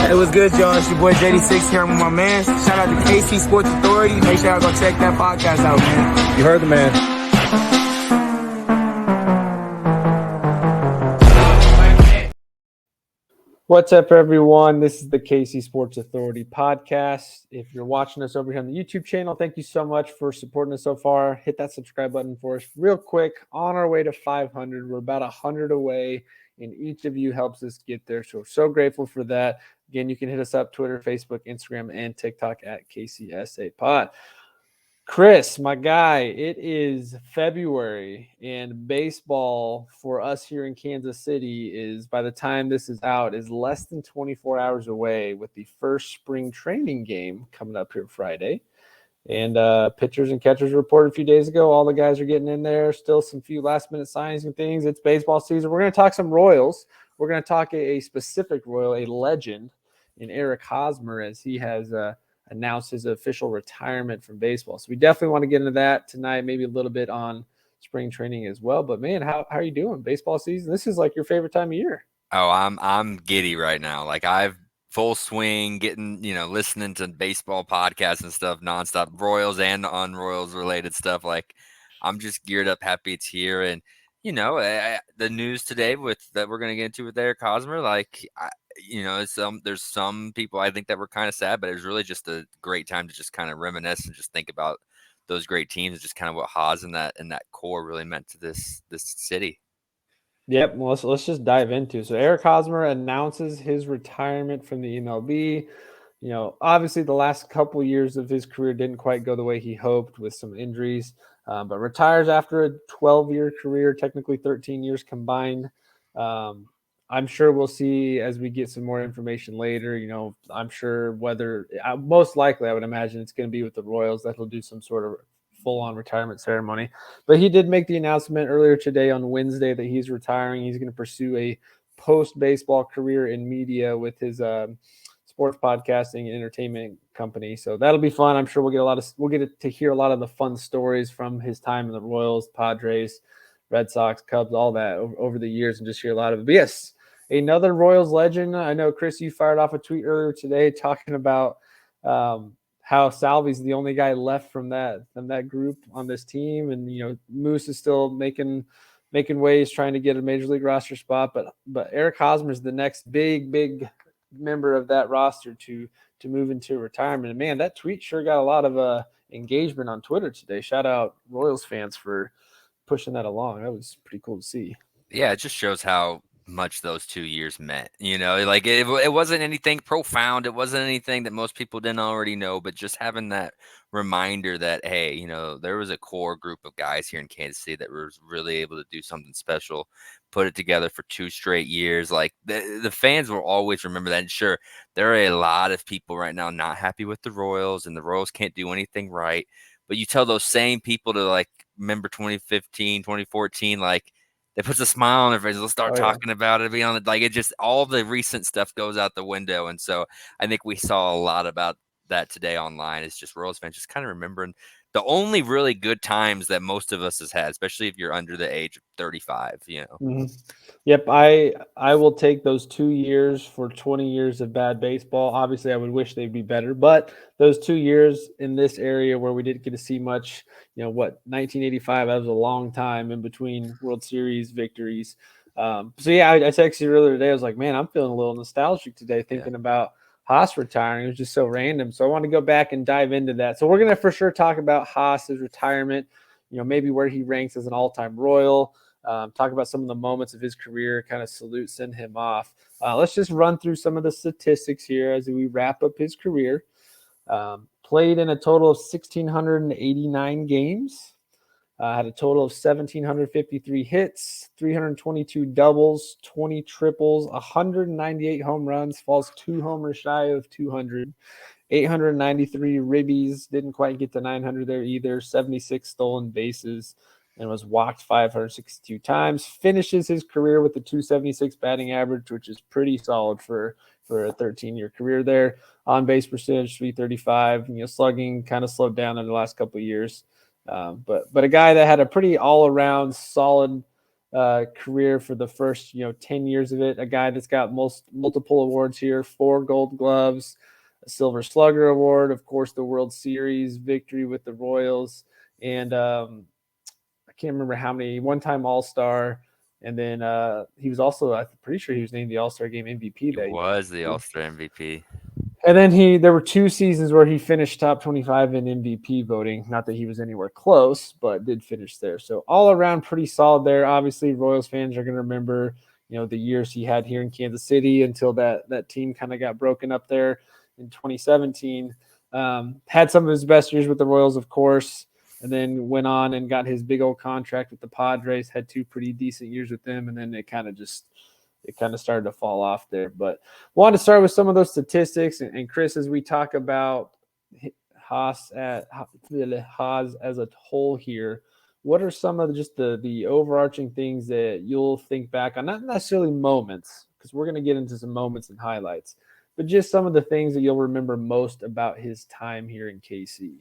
Hey, what's good, y'all? It's your boy JD6 here. I'm with my man. Shout out to KC Sports Authority. Make sure y'all go check that podcast out, man. You heard the man. What's up, everyone? This is the KC Sports Authority podcast. If you're watching us over here on the YouTube channel, thank you so much for supporting us so far. Hit that subscribe button for us real quick. On our way to 500. We're about 100 away, and each of you helps us get there. So grateful for that. Again, you can hit us up Twitter, Facebook, Instagram, and TikTok at KCSA Pod. Chris, my guy, it is February, and baseball for us here in Kansas City is, by the time this is out, is less than 24 hours away, with the first spring training game coming up here Friday. And pitchers and catchers reported a few days ago. All the guys are getting in there. Still some few last-minute signings and things. It's baseball season. We're going to talk some Royals. We're going to talk a specific Royal, a legend, in Eric Hosmer, as he has announced his official retirement from baseball. So we definitely want to get into that tonight, maybe a little bit on spring training as well. But man, how are you doing? Baseball season? This is like your favorite time of year. Oh, I'm giddy right now. Like, I've full swing, getting, listening to baseball podcasts and stuff nonstop, Royals and on-Royals related stuff. Like, I'm just geared up, happy it's here. And, the news today that we're going to get into with Eric Hosmer, like, there's some people I think that were kind of sad, but it was really just a great time to just kind of reminisce and just think about those great teams and just kind of what Hos and that core really meant to this city. Yep, well, let's just dive into it. So Eric Hosmer announces his retirement from the MLB. Obviously the last couple years of his career didn't quite go the way he hoped with some injuries, but retires after a 12-year career, technically 13 years combined. I'm sure we'll see as we get some more information later. I'm sure most likely I would imagine it's going to be with the Royals that he'll do some sort of full-on retirement ceremony. But he did make the announcement earlier today on Wednesday that he's retiring. He's going to pursue a post-baseball career in media with his sports podcasting and entertainment company. So that'll be fun. I'm sure we'll get to hear a lot of the fun stories from his time in the Royals, Padres, Red Sox, Cubs, all that over the years, and just hear a lot of it. But yes, another Royals legend. I know, Chris, you fired off a tweet earlier today talking about how Salvi's the only guy left from that group on this team, and Moose is still making waves trying to get a major league roster spot. But Eric Hosmer is the next big member of that roster to move into retirement. And man, that tweet sure got a lot of engagement on Twitter today. Shout out Royals fans for pushing that along. That was pretty cool to see. Yeah, it just shows how much those 2 years meant. Like, it wasn't anything profound. It wasn't anything that most people didn't already know, but just having that reminder that, hey, there was a core group of guys here in Kansas City that was really able to do something special, put it together for 2 straight years. Like, the fans will always remember that. And sure, there are a lot of people right now not happy with the Royals, and the Royals can't do anything right. But you tell those same people to, like, remember 2015, 2014, like, it puts a smile on their face. They'll start talking about it. It just, all the recent stuff goes out the window. And so I think we saw a lot about that today online. It's just Royals fans just kind of remembering the only really good times that most of us has had, especially if you're under the age of 35, Mm-hmm. Yep. I will take those 2 years for 20 years of bad baseball. Obviously, I would wish they'd be better, but those 2 years in this area where we didn't get to see much, 1985, that was a long time in between World Series victories. So yeah, I texted you earlier today. I was like, man, I'm feeling a little nostalgic today thinking about Haas retiring. It was just so random. So I want to go back and dive into that. So we're going to for sure talk about Haas's retirement, maybe where he ranks as an all-time Royal. Talk about some of the moments of his career, kind of send him off. Let's just run through some of the statistics here as we wrap up his career. Played in a total of 1,689 games. Had a total of 1,753 hits, 322 doubles, 20 triples, 198 home runs, falls 2 homers shy of 200, 893 ribbies, didn't quite get to 900 there either, 76 stolen bases, and was walked 562 times. Finishes his career with a 276 batting average, which is pretty solid for a 13-year career there. On base percentage, 335. Slugging kind of slowed down in the last couple of years. But a guy that had a pretty all-around solid career for the first 10 years of it. A guy that's got multiple awards here: 4 Gold Gloves, a Silver Slugger Award, of course, the World Series victory with the Royals, and I can't remember how many. One-time All-Star, and then he was also, I'm pretty sure he was named the All-Star Game MVP He that year. was the All-Star MVP. And then there were 2 seasons where he finished top 25 in MVP voting. Not that he was anywhere close, but did finish there. So all around pretty solid there. Obviously, Royals fans are going to remember, the years he had here in Kansas City until that team kind of got broken up there in 2017. Had some of his best years with the Royals, of course, and then went on and got his big old contract with the Padres. Had 2 pretty decent years with them, and then it kind of started to fall off there. But wanted to start with some of those statistics. And Chris, as we talk about Haas as a whole here, what are some of just the overarching things that you'll think back on? Not necessarily moments, because we're going to get into some moments and highlights, but just some of the things that you'll remember most about his time here in KC.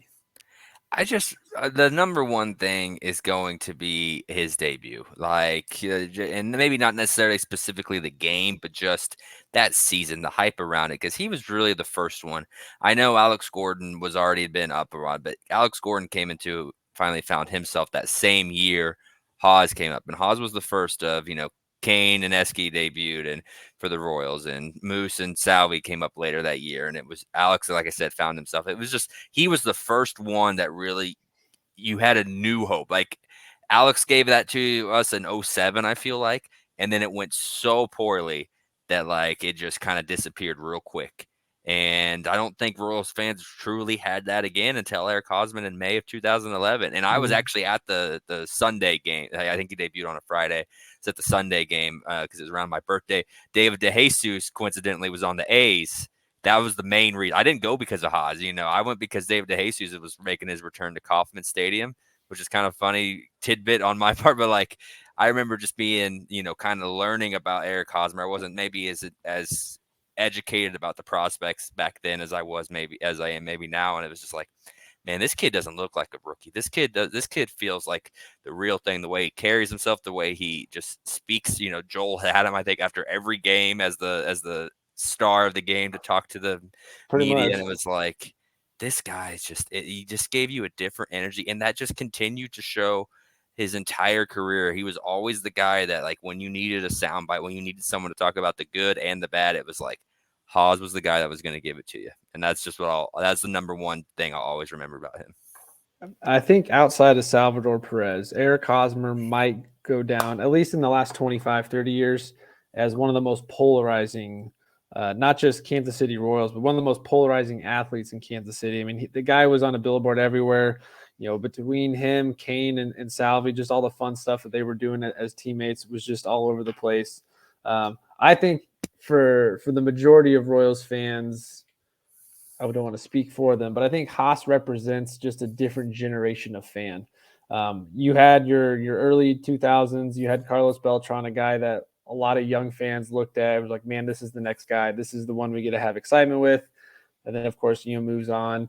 The number one thing is going to be his debut, and maybe not necessarily specifically the game, but just that season, the hype around it, because he was really the first one. I know Alex Gordon was already been up around, but Alex Gordon finally found himself that same year. Haas came up, and Haas was the first of Kane and Esky debuted and for the Royals, and Moose and Salvi came up later that year, and it was Alex, like I said, found himself. It was just he was the first one that really you had a new hope. Like Alex gave that to us in 07, I feel like, and then it went so poorly that it just kind of disappeared real quick. And I don't think Royals fans truly had that again until Eric Hosmer in May of 2011. And I was actually at the Sunday game. I think he debuted on a Friday. It's at the Sunday game because it was around my birthday. David DeJesus coincidentally was on the A's. That was the main reason. I didn't go because of Haas. I went because David DeJesus was making his return to Kauffman Stadium, which is kind of funny tidbit on my part. But I remember just being, kind of learning about Eric Hosmer. I wasn't maybe as educated about the prospects back then as I am maybe now. And it was just like, man, this kid doesn't look like a rookie. This kid feels like the real thing, the way he carries himself, the way he just speaks. Joel had him, I think, after every game as the star of the game to talk to the Pretty media. much. And it was like, this guy is he just gave you a different energy. And that just continued to show his entire career. He was always the guy that when you needed a soundbite, when you needed someone to talk about the good and the bad, it was like Haas was the guy that was going to give it to you. And that's just that's the number one thing I'll always remember about him. I think outside of Salvador Perez, Eric Hosmer might go down, at least in the last 25, 30 years, as one of the most polarizing, not just Kansas City Royals, but one of the most polarizing athletes in Kansas City. I mean, the guy was on a billboard everywhere, between him, Kane, and Salvi, just all the fun stuff that they were doing as teammates was just all over the place. I think for the majority of Royals fans, I don't want to speak for them, but I think Haas represents just a different generation of fan. You had your early 2000s, you had Carlos Beltran, a guy that a lot of young fans looked at. It was like, man, this is the next guy. This is the one we get to have excitement with. And then, of course, moves on.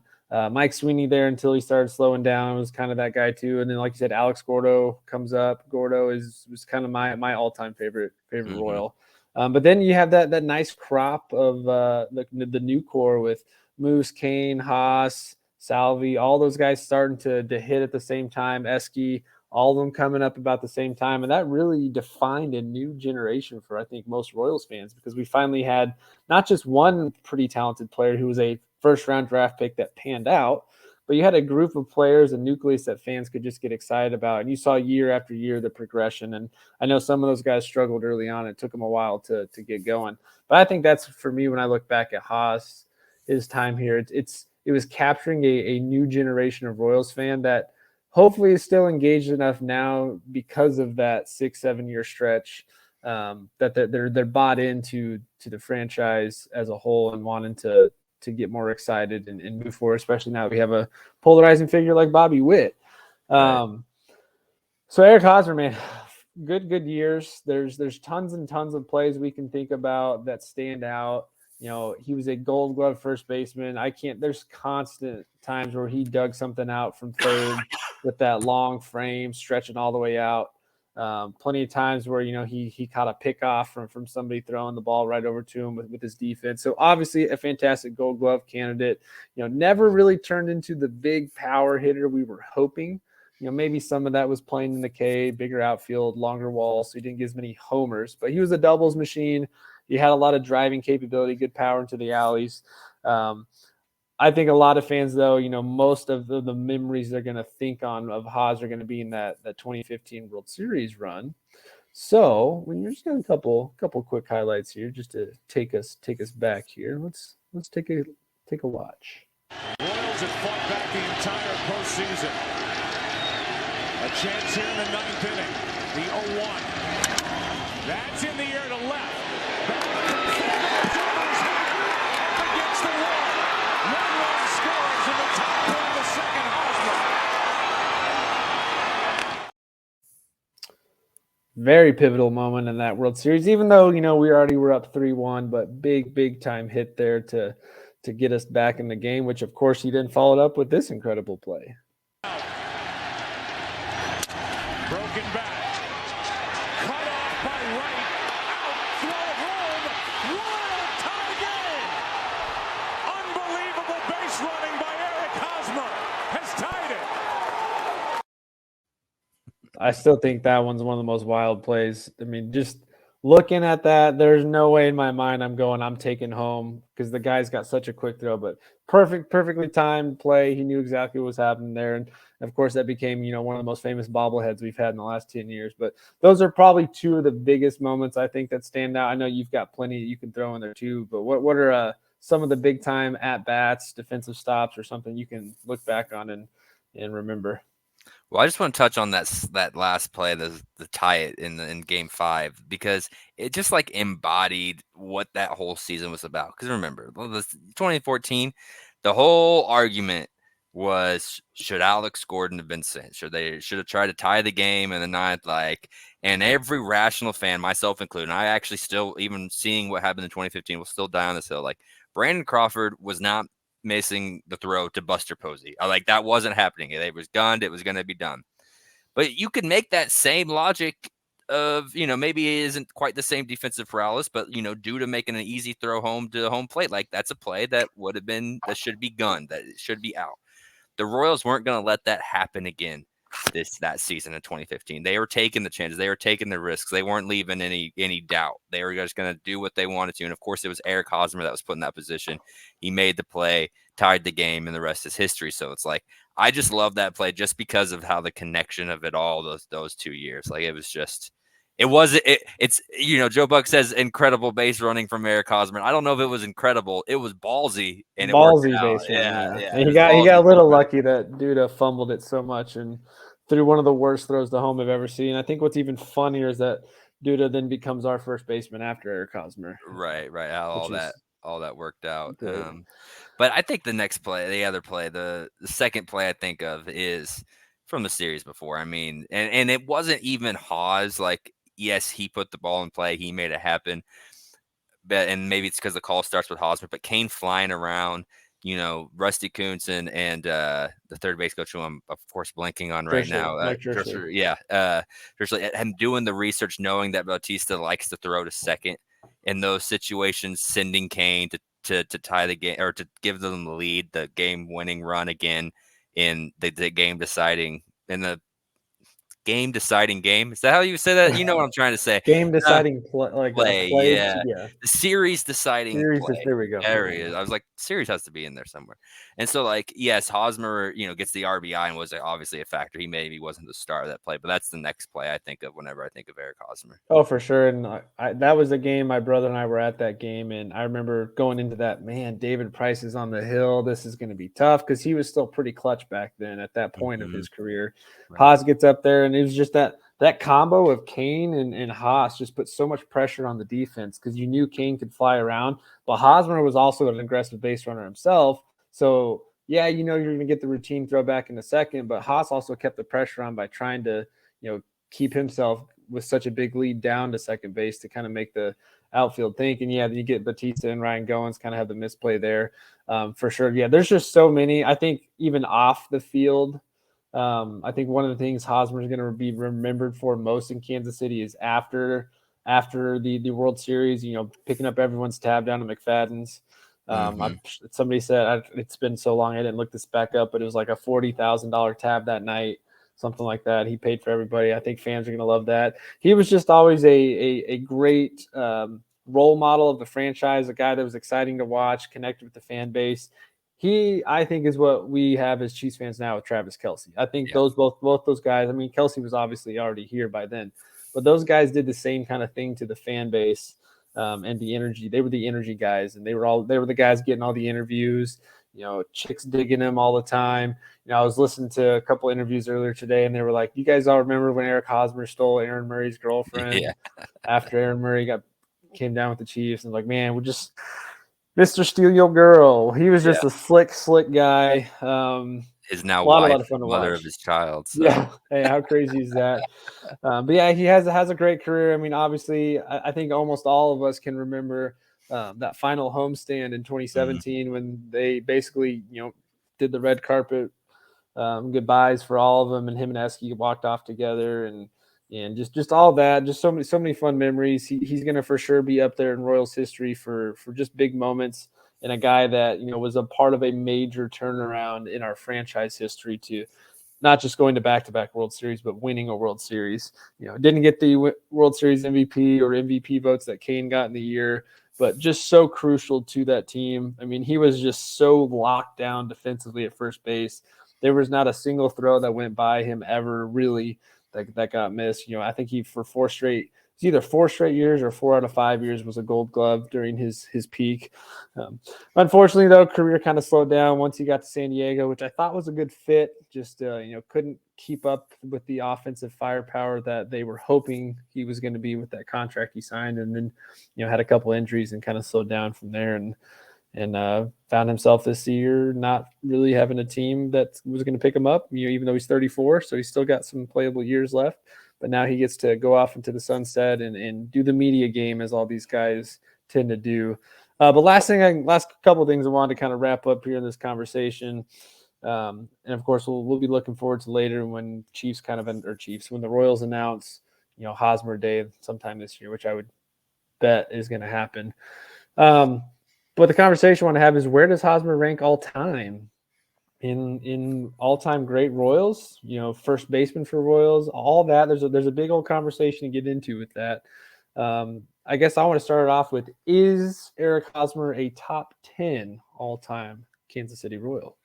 Mike Sweeney there until he started slowing down was kind of that guy too. And then, like you said, Alex Gordo comes up. Gordo was kind of my all-time favorite Royal. But then you have that nice crop of the new core with Moose, Kane, Haas, Salvi, all those guys starting to hit at the same time. Esky, all of them coming up about the same time. And that really defined a new generation for, I think, most Royals fans, because we finally had not just one pretty talented player who was a first-round draft pick that panned out, but you had a group of players, a nucleus that fans could just get excited about. And you saw year after year the progression. And I know some of those guys struggled early on. It took them a while to get going. But I think that's, for me, when I look back at Haas, his time here, it was capturing a new generation of Royals fan that hopefully is still engaged enough now because of that 6-7 year stretch, that they're bought into the franchise as a whole and wanting to get more excited and move forward, especially now that we have a polarizing figure like Bobby Witt. Right. So Eric Hosmer, man, good years. There's tons and tons of plays we can think about that stand out. He was a Gold Glove first baseman. There's constant times where he dug something out from third with that long frame stretching all the way out. Plenty of times where, he caught a pick off from somebody throwing the ball right over to him with his defense. So obviously a fantastic Gold Glove candidate, never really turned into the big power hitter we were hoping. Maybe some of that was playing in the K, bigger outfield, longer walls, so he didn't get as many homers, but he was a doubles machine. He had a lot of driving capability, good power into the alleys. I think a lot of fans, though, most of the memories they're going to think on of Haas are going to be in that 2015 World Series run. So we're just got a couple quick highlights here just to take us back here. Let's take a watch. Royals have fought back the entire postseason. A chance here in the ninth inning. The 0-1. That's in the air to left. Against the wall. One run scores in the top of the second. Hosmer. Very pivotal moment in that World Series, even though, we already were up 3-1, but big time hit there to get us back in the game, which of course he then followed up with this incredible play. Broken back. Cut off by right. Out. Throw home. Royal tie game. Unbelievable base running by Eric Hosmer has tied it. I still think that one's one of the most wild plays. I mean, just looking at that, there's no way in my mind I'm taking home because the guy's got such a quick throw, but perfectly timed play. He knew exactly what was happening there. And of course that became, one of the most famous bobbleheads we've had in the last 10 years, but those are probably two of the biggest moments I think that stand out. I know you've got plenty you can throw in there too, but what are some of the big time at bats, defensive stops, or something you can look back on and remember? Well, I just want to touch on that last play, the tie it in Game 5, because it just like embodied what that whole season was about. Because remember, 2014, the whole argument was, should Alex Gordon have been sent? Should have tried to tie the game in the ninth? And every rational fan, myself included, and I actually still, even seeing what happened in 2015, will still die on this hill. Like, Brandon Crawford was not missing the throw to Buster Posey. That wasn't happening. It was gunned. It was going to be done. But you could make that same logic of, maybe it isn't quite the same defensive paralysis, but, due to making an easy throw home to the home plate, that's a play that should be gunned, that it should be out. The Royals weren't going to let that happen again that season in 2015. They were taking the chances. They were taking the risks. They weren't leaving any doubt. They were just going to do what they wanted to. And of course, it was Eric Hosmer that was put in that position. He made the play, tied the game, and the rest is history. So it's I just love that play just because of how the connection of it all those 2 years. It was just. It's Joe Buck says incredible base running from Eric Hosmer. I don't know if it was incredible. It was ballsy and it worked out. Base running, Yeah. And he got a little lucky that Duda fumbled it so much and threw one of the worst throws to home I've ever seen. I think what's even funnier is that Duda then becomes our first baseman after Eric Hosmer. Right. How all that worked out. Great. But I think the next play, the other play, the second play I think of is from the series before. I mean, and it wasn't even Haas. Yes, he put the ball in play. He made it happen. And maybe it's because the call starts with Hosmer, but Kane flying around, Rusty Kuntz and the third base coach, who I'm of course blanking on right now. Him doing the research, knowing that Bautista likes to throw to second in those situations, sending Kane to tie the game or to give them the lead, the game-winning run again in the game-deciding game. Is that how you say that? You know what I'm trying to say. Game-deciding play. Yeah. The series-deciding play. There we go. There he is. I was like, series has to be in there somewhere. And so, yes, Hosmer, gets the RBI and was obviously a factor. He maybe wasn't the star of that play, but that's the next play I think of whenever I think of Eric Hosmer. Oh, for sure. And that was a game, my brother and I were at that game, and I remember going into that, man, David Price is on the hill. This is going to be tough because he was still pretty clutch back then at that point of his career. Right. Haas gets up there, and it was just that combo of Kane and Haas just put so much pressure on the defense because you knew Kane could fly around, but Hosmer was also an aggressive base runner himself. So, yeah, you're going to get the routine throw back in a second, but Haas also kept the pressure on by trying to, keep himself with such a big lead down to second base to kind of make the outfield think. And, yeah, then you get Bautista and Ryan Goins kind of have the misplay there for sure. Yeah, there's just so many. I think even off the field, I think one of the things Hosmer is going to be remembered for most in Kansas City is after the World Series, picking up everyone's tab down to McFadden's. Somebody said it's been so long I didn't look this back up, but it was like a $40,000 tab that night, something like that. He paid for everybody. I think fans are going to love that. He was just always a great role model of the franchise, a guy that was exciting to watch, connected with the fan base. He, I think, is what we have as Chiefs fans now with Travis Kelce. I think both those guys. I mean, Kelce was obviously already here by then, but those guys did the same kind of thing to the fan base and the energy. They were the energy guys, and they were the guys getting all the interviews. Chicks digging him all the time. I was listening to a couple interviews earlier today, and they were like, "You guys all remember when Eric Hosmer stole Aaron Murray's girlfriend after Aaron Murray came down with the Chiefs?" And like, man, we're just Mr. Steal Your Girl. He was just a slick guy. His now a lot wife, of fun to mother watch. of his child. So. Yeah. Hey, how crazy is that? But yeah, he has a great career. I mean, obviously, I think almost all of us can remember that final homestand in 2017 when they basically, did the red carpet goodbyes for all of them, and him and Esky walked off together, and just all that, just so many fun memories. He's going to for sure be up there in Royals history for just big moments, and a guy that was a part of a major turnaround in our franchise history to not just going to back-to-back World Series, but winning a World Series. Didn't get the World Series MVP or MVP votes that Kane got in the year, but just so crucial to that team. I mean, he was just so locked down defensively at first base. There was not a single throw that went by him ever really that got missed. I think he for it's either 4 straight years or 4 out of 5 years was a Gold Glove during his peak. Unfortunately, though, career kind of slowed down once he got to San Diego, which I thought was a good fit. Just couldn't keep up with the offensive firepower that they were hoping he was going to be with that contract he signed, and then had a couple injuries and kind of slowed down from there, and found himself this year not really having a team that was going to pick him up, even though he's 34, so he's still got some playable years left. But now he gets to go off into the sunset and do the media game, as all these guys tend to do. But last couple of things I wanted to kind of wrap up here in this conversation. And of course, we'll be looking forward to later when when the Royals announce, Hosmer Day sometime this year, which I would bet is going to happen. But the conversation I want to have is, where does Hosmer rank all time in all time great Royals? First baseman for Royals, all that. There's a big old conversation to get into with that. I guess I want to start it off with, is Eric Hosmer a top 10 all time Kansas City Royal?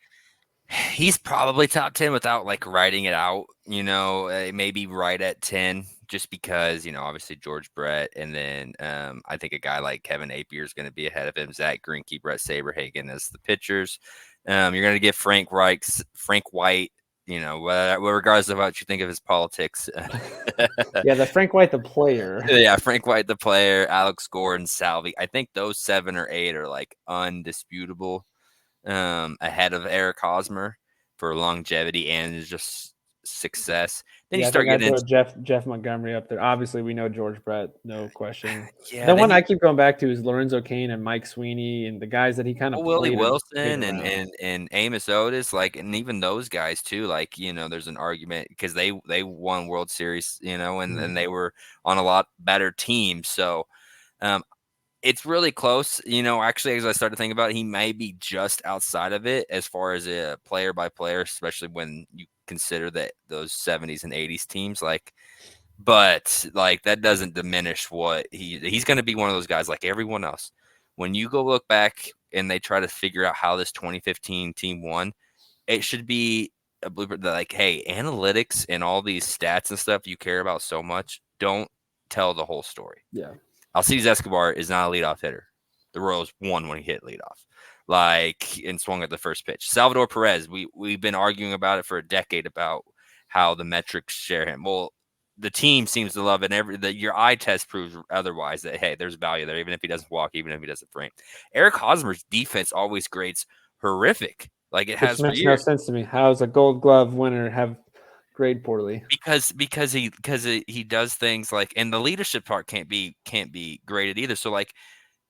He's probably top 10 without like writing it out, maybe right at 10, just because, obviously George Brett. And then I think a guy like Kevin Apier is going to be ahead of him. Zach Greinke, Brett Saberhagen as the pitchers. You're going to get Frank White, regardless of what you think of his politics. Yeah, the Frank White, the player. Yeah, Frank White, the player, Alex Gordon, Salvi. I think those 7 or 8 are like undisputable. Ahead of Eric Hosmer for longevity and just success. Then you start getting into Jeff Montgomery up there. Obviously, we know George Brett, no question. Yeah, the one I keep going back to is Lorenzo Cain and Mike Sweeney and the guys that he kind of Willie Wilson and Amos Otis, and even those guys too. There's an argument because they won World Series, and they were on a lot better teams. So, it's really close. Actually, as I started thinking about it, he may be just outside of it as far as a player by player, especially when you consider that those 70s and 80s teams, but that doesn't diminish what he's going to be one of those guys like everyone else. When you go look back and they try to figure out how this 2015 team won, it should be a blueprint that hey, analytics and all these stats and stuff you care about so much, don't tell the whole story. Yeah. Alcides Escobar is not a leadoff hitter. The Royals won when he hit leadoff, and swung at the first pitch. Salvador Perez, we've been arguing about it for a decade about how the metrics share him. Well, the team seems to love it. Your eye test proves otherwise, that hey, there's value there, even if he doesn't walk, even if he doesn't frame. Eric Hosmer's defense always grades horrific, like it has for years. Which makes no sense to me. How does a Gold Glove winner have grade poorly? Because he does things and the leadership part can't be graded either. So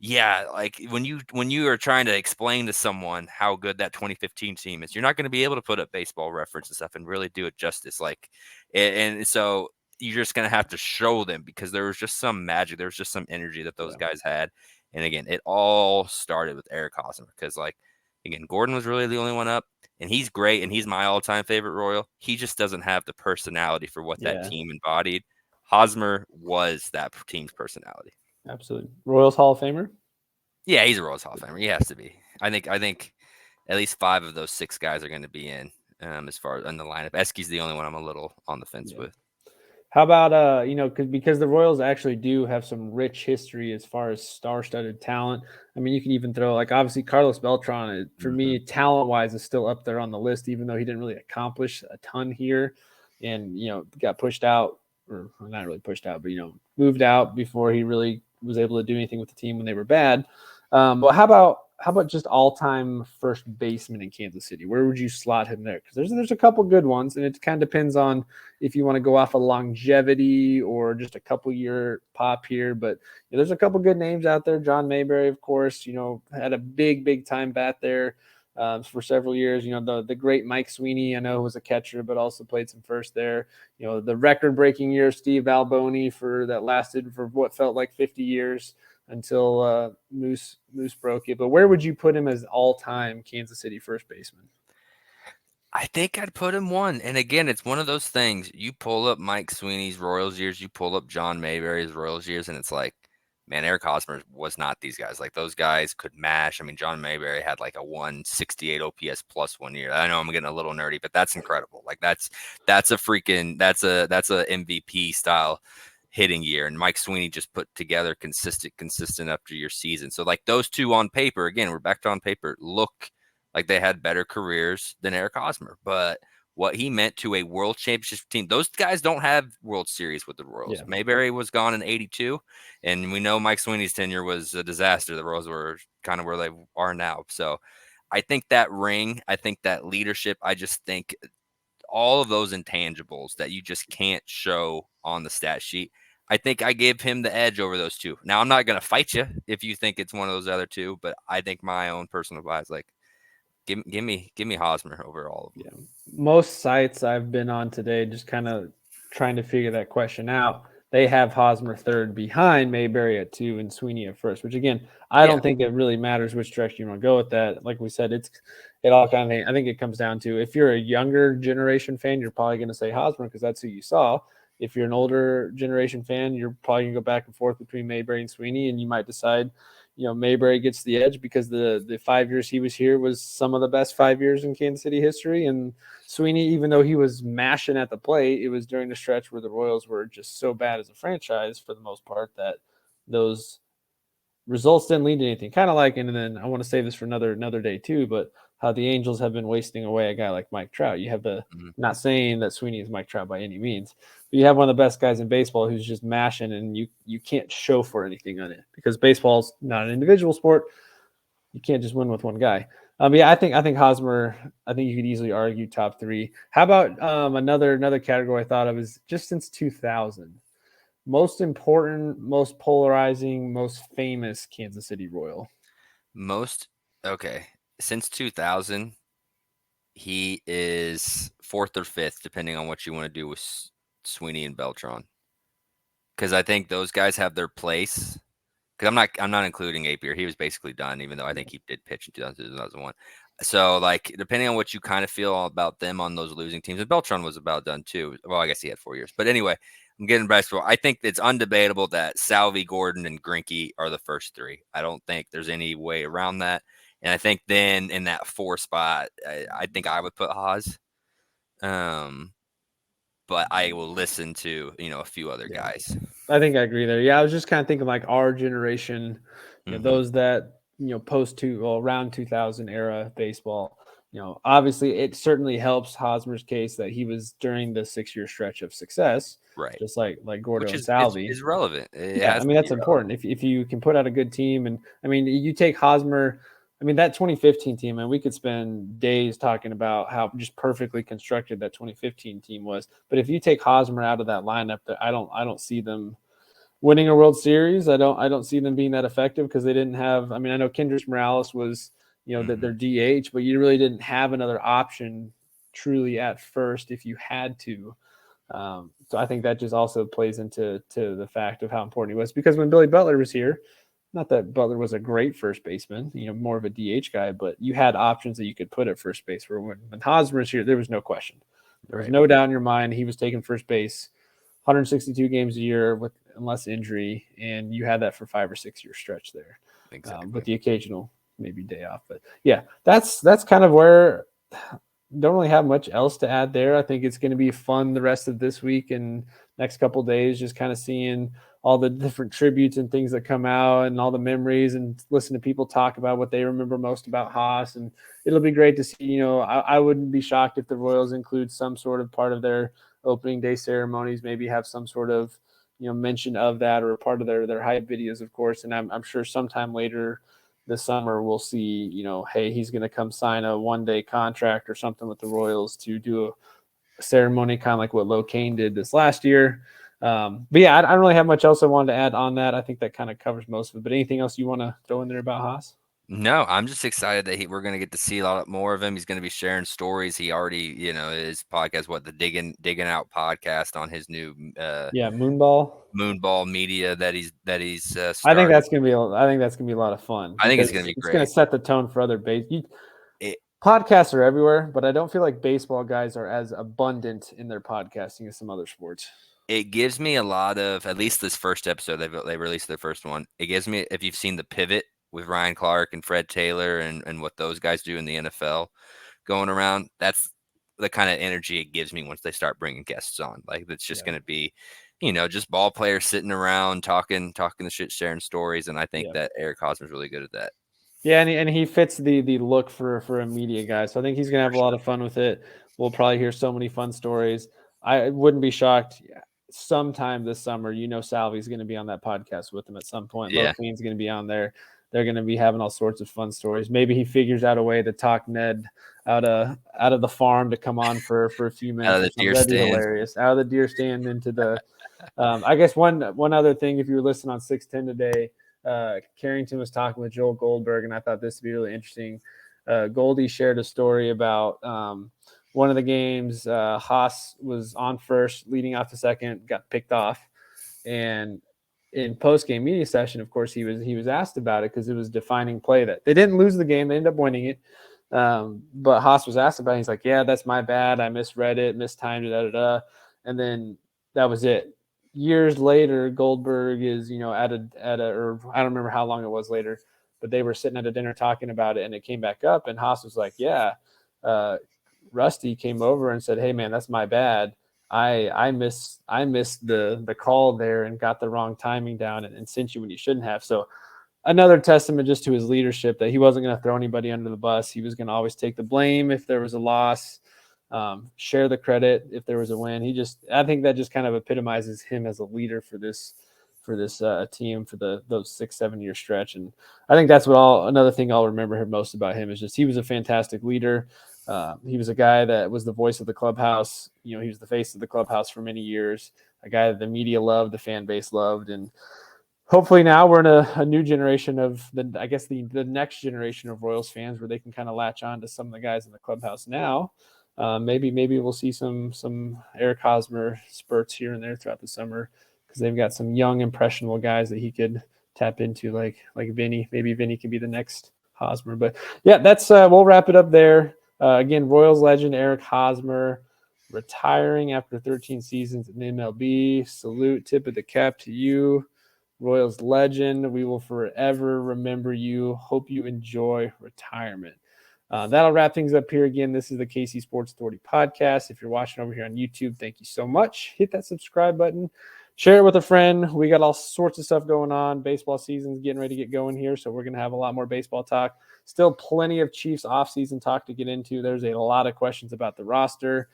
yeah, like when you are trying to explain to someone how good that 2015 team is, you're not going to be able to put up Baseball Reference and stuff and really do it justice. Like, and so you're just going to have to show them because there was just some magic, there was just some energy that those guys had. And again, it all started with Eric Hosmer because, like, again, Gordon was really the only one up, and he's great, and he's my all-time favorite Royal. He just doesn't have the personality for what that team embodied. Hosmer was that team's personality. Absolutely. Royals Hall of Famer? Yeah, he's a Royals Hall of Famer. He has to be. I think at least 5 of those 6 guys are going to be in as far as in the lineup. Esky's the only one I'm a little on the fence with. How about because the Royals actually do have some rich history as far as star-studded talent. I mean, you can even throw, like, obviously Carlos Beltran, for me, talent-wise, is still up there on the list, even though he didn't really accomplish a ton here, and got pushed out, or not really pushed out, but moved out before he really was able to do anything with the team when they were bad. But how about just all-time first baseman in Kansas City? Where would you slot him there? Because there's a couple good ones, and it kind of depends on if you want to go off of longevity or just a couple year pop here. But there's a couple good names out there. John Mayberry, of course, had a big time bat there for several years. The great Mike Sweeney, I know, was a catcher, but also played some first there. The record-breaking year, Steve Alboni, that lasted for what felt like 50 years until Moose broke it. But where would you put him as all-time Kansas City first baseman? I think I'd put him 1. And again, it's one of those things. You pull up Mike Sweeney's Royals years, you pull up John Mayberry's Royals years, and it's like, man, Eric Hosmer was not these guys. Like, those guys could mash. I mean, John Mayberry had like a 168 OPS plus one year. I know I'm getting a little nerdy, but that's incredible. Like, that's a MVP style hitting year. And Mike Sweeney just put together consistent after your season. So, like, those two on paper, again, we're back to on paper, look like they had better careers than Eric Hosmer. But what he meant to a world championship team, those guys don't have World Series with the Royals. Yeah. Mayberry was gone in 82, and we know Mike Sweeney's tenure was a disaster. The Royals were kind of where they are now. So I think that ring, I think that leadership, I just think all of those intangibles that you just can't show on the stat sheet, I think I give him the edge over those two. Now, I'm not going to fight you if you think it's one of those other two, but I think my own personal bias, like, Give me Hosmer over all of them. Yeah. Most sites I've been on today, just kind of trying to figure that question out, they have Hosmer third behind Mayberry at 2 and Sweeney at first, which again, I don't think it really matters which direction you want to go with that. Like we said, it all kind of, I think it comes down to, if you're a younger generation fan, you're probably going to say Hosmer because that's who you saw. If you're an older generation fan, you're probably going to go back and forth between Mayberry and Sweeney, and you might decide, Mayberry gets the edge because the 5 years he was here was some of the best 5 years in Kansas City history. And Sweeney, even though he was mashing at the plate, it was during the stretch where the Royals were just so bad as a franchise for the most part that those results didn't lead to anything. Kind of like, and then I want to save this for another day too, but how the Angels have been wasting away a guy like Mike Trout. You have not saying that Sweeney is Mike Trout by any means, but you have one of the best guys in baseball who's just mashing, and you can't show for anything on it because baseball's not an individual sport. You can't just win with one guy. I think Hosmer, I think you could easily argue top 3. How about another category I thought of is just since 2000, most important, most polarizing, most famous Kansas City Royal. Since 2000, he is 4th or 5th, depending on what you want to do with Sweeney and Beltran. Because I think those guys have their place. Because I'm not including Apier. He was basically done, even though I think he did pitch in 2001. So, like, depending on what you kind of feel about them on those losing teams, and Beltran was about done too. Well, I guess he had 4 years. But anyway, I'm getting back to, I think it's undebatable that Salvi, Gordon, and Greinke are the first 3. I don't think there's any way around that. And I think then in that 4 spot, I think I would put Haas. But I will listen to, a few other guys. I think I agree there. Yeah, I was just kind of thinking like our generation, those that, around 2000 era baseball, obviously it certainly helps Hosmer's case that he was during the 6-year stretch of success. Right. Just like Gordo and Salvi. Is relevant. That's important. If you can put out a good team, and you take Hosmer, that 2015 team, and we could spend days talking about how just perfectly constructed that 2015 team was. But if you take Hosmer out of that lineup, I don't see them winning a World Series. I don't see them being that effective because they didn't have. I mean, I know Kendrys Morales was, that their DH, but you really didn't have another option truly at first if you had to. So I think that just also plays into the fact of how important he was, because when Billy Butler was here, not that Butler was a great first baseman, more of a DH guy, but you had options that you could put at first base. Where when Hosmer was here, there was no question. There was no doubt in your mind he was taking first base 162 games a year unless injury, and you had that for 5 or 6 year stretch there, with the occasional maybe day off. But yeah, that's kind of where. Don't really have much else to add there. I think it's going to be fun the rest of this week and next couple of days, just kind of seeing all the different tributes and things that come out and all the memories, and listen to people talk about what they remember most about Haas. And it'll be great to see, I wouldn't be shocked if the Royals include some sort of part of their opening day ceremonies, maybe have some sort of, mention of that, or a part of their hype videos, of course. And I'm sure sometime later this summer we'll see, hey, he's going to come sign a 1-day contract or something with the Royals to do a ceremony, kind of like what Locaine did this last year. But yeah, I don't really have much else I wanted to add on that. I think that kind of covers most of it. But anything else you want to throw in there about Haas? No, I'm just excited that we're going to get to see a lot more of him. He's going to be sharing stories. He already, his podcast, the digging out podcast on his new Moonball Media that he's started. I think that's going to be a lot of fun. I think it's going to be great. It's going to set the tone for other podcasts are everywhere, but I don't feel like baseball guys are as abundant in their podcasting as some other sports. It gives me a lot of, at least this first episode, they released their first one. It gives me, if you've seen The Pivot with Ryan Clark and Fred Taylor and what those guys do in the NFL going around, that's the kind of energy it gives me once they start bringing guests on. Like, it's just going to be, just ball players sitting around talking the shit, sharing stories. And I think that Eric Hosmer's really good at that. Yeah, and he fits the look for a media guy. So I think he's going to have a lot of fun with it. We'll probably hear so many fun stories. I wouldn't be shocked sometime this summer, Salvy's going to be on that podcast with him at some point. Yeah. Locaine's going to be on there. They're going to be having all sorts of fun stories. Maybe he figures out a way to talk Ned out of the farm to come on for a few minutes. Out of the deer That'd be stand. hilarious. Out of the deer stand into the I guess one other thing, if you were listening on 610 today, Carrington was talking with Joel Goldberg, and I thought this would be really interesting. Goldie shared a story about one of the games. Haas was on first, leading off the second, got picked off, and in post-game media session, of course, he was asked about it because it was defining play that they didn't lose the game, they ended up winning it. But Haas was asked about it. He's like, "Yeah, that's my bad. I misread it, mistimed it, and then that was it." Years later, Goldberg is, at a, or I don't remember how long it was later, but they were sitting at a dinner talking about it, and it came back up, and Haas was like, "Yeah, Rusty came over and said, 'Hey man, that's my bad. I missed the call there and got the wrong timing down and sent you when you shouldn't have.'" So another testament just to his leadership, that he wasn't going to throw anybody under the bus. He was going to always take the blame if there was a loss, share the credit if there was a win. I think that just kind of epitomizes him as a leader for this team for those 6-7 year stretch. And I think that's another thing I'll remember most about him is just he was a fantastic leader. He was a guy that was the voice of the clubhouse. He was the face of the clubhouse for many years, a guy that the media loved, the fan base loved. And hopefully now we're in a new generation of the next generation of Royals fans where they can kind of latch on to some of the guys in the clubhouse now. Maybe we'll see some Eric Hosmer spurts here and there throughout the summer, because they've got some young, impressionable guys that he could tap into, like Vinny. Maybe Vinny could be the next Hosmer. But yeah, that's we'll wrap it up there. Again, Royals legend Eric Hosmer retiring after 13 seasons in the MLB. Salute, tip of the cap to you, Royals legend. We will forever remember you. Hope you enjoy retirement. That'll wrap things up here. Again, this is the KC Sports Authority podcast. If you're watching over here on YouTube, thank you so much. Hit that subscribe button. Share it with a friend. We got all sorts of stuff going on. Baseball season's getting ready to get going here, so we're going to have a lot more baseball talk. Still plenty of Chiefs offseason talk to get into. There's a lot of questions about the roster,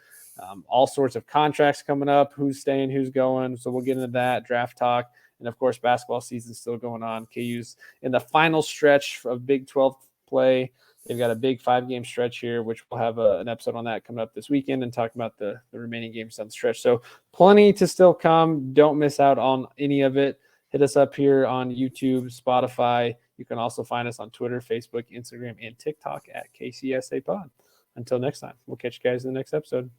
all sorts of contracts coming up, who's staying, who's going. So we'll get into that, draft talk. And, of course, basketball season's still going on. KU's in the final stretch of Big 12 play. They've got a big 5-game stretch here, which we'll have an episode on that coming up this weekend and talk about the remaining games on the stretch. So plenty to still come. Don't miss out on any of it. hit us up here on YouTube, Spotify. You can also find us on Twitter, Facebook, Instagram, and TikTok at KCSA Pod. Until next time, we'll catch you guys in the next episode.